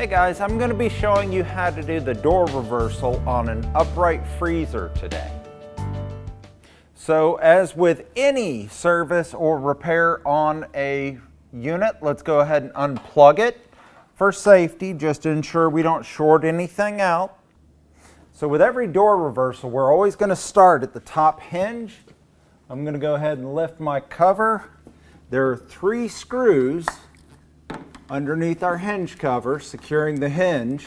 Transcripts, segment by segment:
Hey guys, I'm going to be showing you how to do the door reversal on an upright freezer today. So as with any service or repair on a unit, let's go ahead and unplug it for safety, just to ensure we don't short anything out. So with every door reversal, we're always going to start at the top hinge. I'm going to go ahead and lift my cover. There are 3 screws underneath our hinge cover, securing the hinge.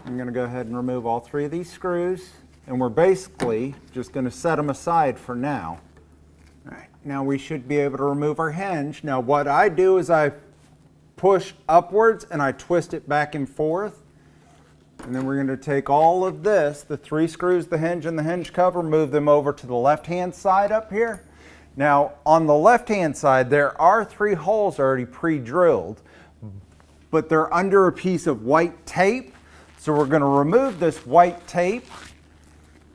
I'm going to go ahead and remove all 3 of these screws, and we're basically just going to set them aside for now. All right, now we should be able to remove our hinge. Now what I do is I push upwards and I twist it back and forth, and then we're going to take all of this, the 3 screws, the hinge and the hinge cover, move them over to the left hand side up here. Now, on the left-hand side, there are 3 holes already pre-drilled, but they're under a piece of white tape. So we're going to remove this white tape,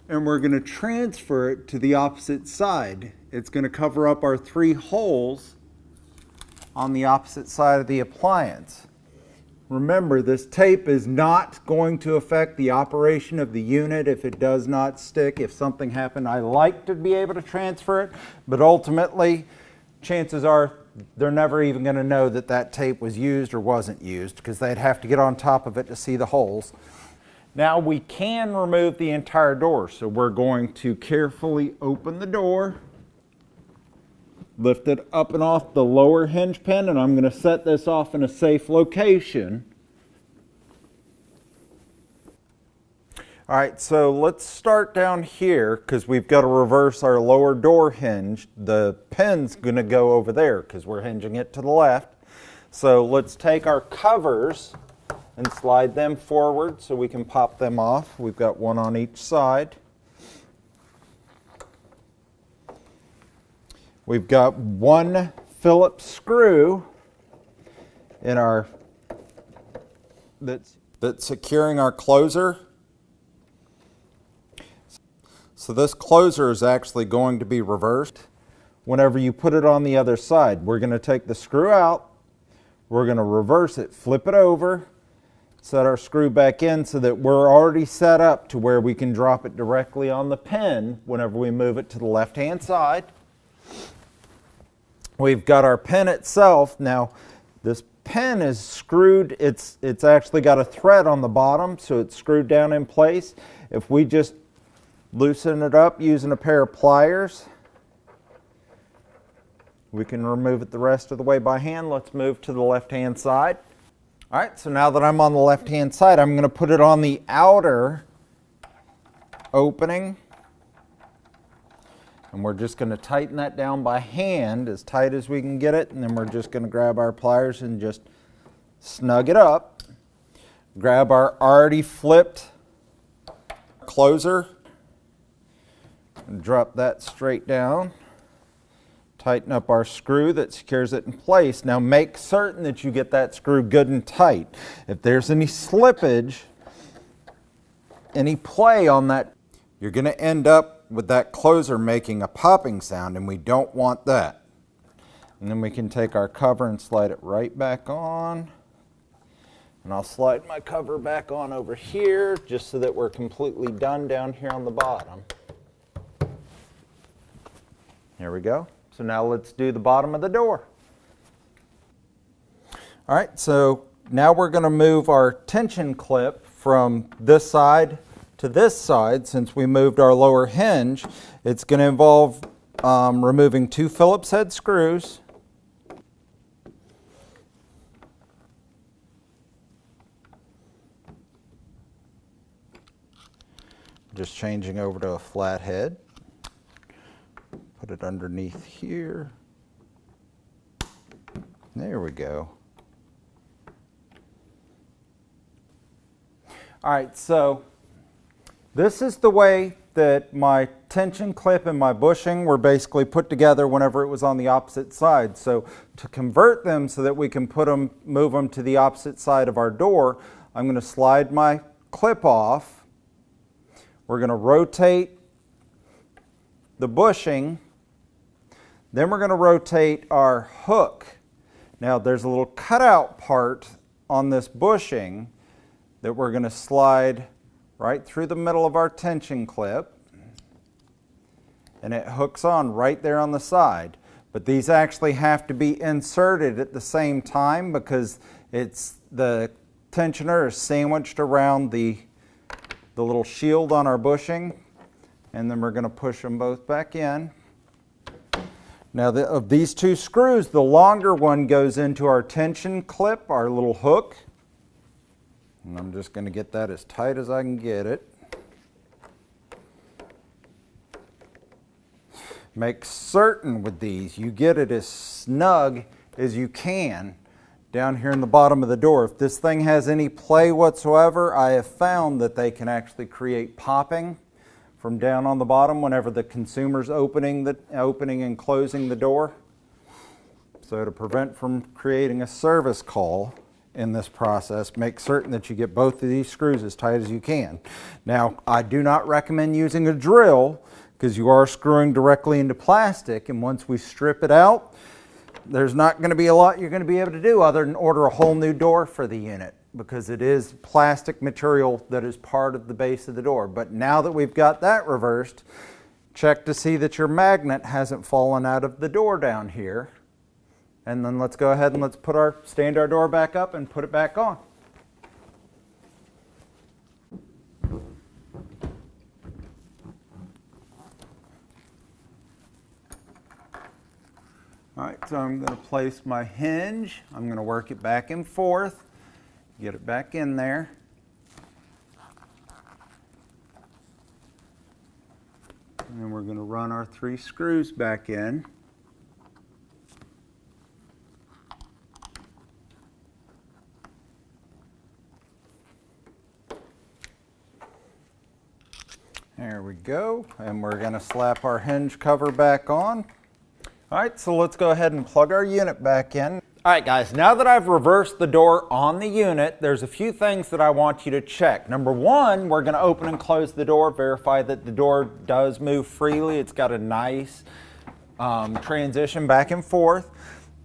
and we're going to transfer it to the opposite side. It's going to cover up our 3 holes on the opposite side of the appliance. Remember, this tape is not going to affect the operation of the unit if it does not stick. If something happened, I like to be able to transfer it, but ultimately, chances are they're never even going to know that that tape was used or wasn't used, because they'd have to get on top of it to see the holes. Now we can remove the entire door, so we're going to carefully open the door, lift it up and off the lower hinge pin, and I'm going to set this off in a safe location. All right, so let's start down here because we've got to reverse our lower door hinge. The pin's going to go over there because we're hinging it to the left. So let's take our covers and slide them forward so we can pop them off. We've got one on each side. We've got 1 Phillips screw in our that's securing our closer. So this closer is actually going to be reversed whenever you put it on the other side. We're going to take the screw out, we're going to reverse it, flip it over, set our screw back in so that we're already set up to where we can drop it directly on the pin whenever we move it to the left-hand side. We've got our pin itself. Now this pin is screwed, it's actually got a thread on the bottom, so it's screwed down in place. If we just loosen it up using a pair of pliers, we can remove it the rest of the way by hand. Let's move to the left-hand side. All right, so now that I'm on the left-hand side, I'm going to put it on the outer opening. And we're just going to tighten that down by hand as tight as we can get it. And then we're just going to grab our pliers and just snug it up. Grab our already flipped closer and drop that straight down. Tighten up our screw that secures it in place. Now make certain that you get that screw good and tight. If there's any slippage, any play on that, you're going to end up with that closer making a popping sound, and we don't want that. And then we can take our cover and slide it right back on. And I'll slide my cover back on over here just so that we're completely done down here on the bottom. There we go. So now let's do the bottom of the door. All right, so now we're going to move our tension clip from this side to this side. Since we moved our lower hinge, it's going to involve removing 2 Phillips head screws, just changing over to a flat head, put it underneath here, there we go. All right, so this is the way that my tension clip and my bushing were basically put together whenever it was on the opposite side. So to convert them so that we can move them to the opposite side of our door, I'm going to slide my clip off. We're going to rotate the bushing. Then we're going to rotate our hook Now there's a little cutout part on this bushing that we're going to slide right through the middle of our tension clip, and it hooks on right there on the side. But these actually have to be inserted at the same time because the tensioner is sandwiched around the little shield on our bushing, and then we're going to push them both back in. Now of these two screws, the longer one goes into our tension clip, our little hook, and I'm just going to get that as tight as I can get it. Make certain with these you get it as snug as you can down here in the bottom of the door. If this thing has any play whatsoever, I have found that they can actually create popping from down on the bottom whenever the consumer's opening and closing the door. So to prevent from creating a service call in this process, make certain that you get both of these screws as tight as you can. Now, I do not recommend using a drill because you are screwing directly into plastic, and once we strip it out, there's not going to be a lot you're going to be able to do other than order a whole new door for the unit, because it is plastic material that is part of the base of the door. But now that we've got that reversed, check to see that your magnet hasn't fallen out of the door down here. And then let's go ahead and let's stand our door back up and put it back on. All right, so I'm going to place my hinge. I'm going to work it back and forth, get it back in there. And then we're going to run our 3 screws back in. There we go, and we're going to slap our hinge cover back on. All right, so let's go ahead and plug our unit back in. All right, guys, now that I've reversed the door on the unit, there's a few things that I want you to check. Number one, we're going to open and close the door, verify that the door does move freely. It's got a nice transition back and forth.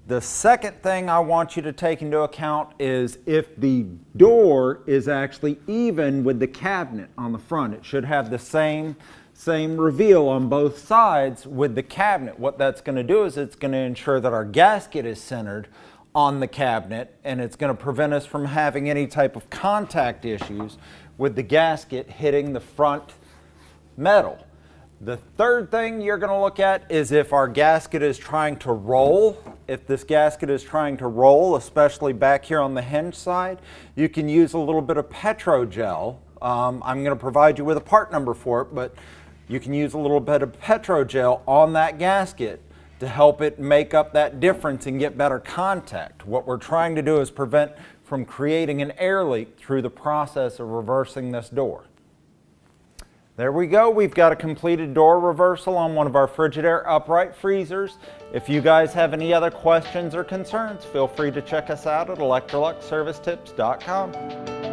The second thing I want you to take into account is if the door is actually even with the cabinet on the front. It should have the same reveal on both sides with the cabinet. What that's going to do is it's going to ensure that our gasket is centered on the cabinet, and it's going to prevent us from having any type of contact issues with the gasket hitting the front metal. The third thing you're going to look at is if our gasket is trying to roll. If this gasket is trying to roll, especially back here on the hinge side, you can use a little bit of Petrogel. I'm going to provide you with a part number for it, but you can use a little bit of Petrogel on that gasket to help it make up that difference and get better contact. What we're trying to do is prevent from creating an air leak through the process of reversing this door. There we go. We've got a completed door reversal on one of our Frigidaire upright freezers. If you guys have any other questions or concerns, feel free to check us out at electroluxservicetips.com.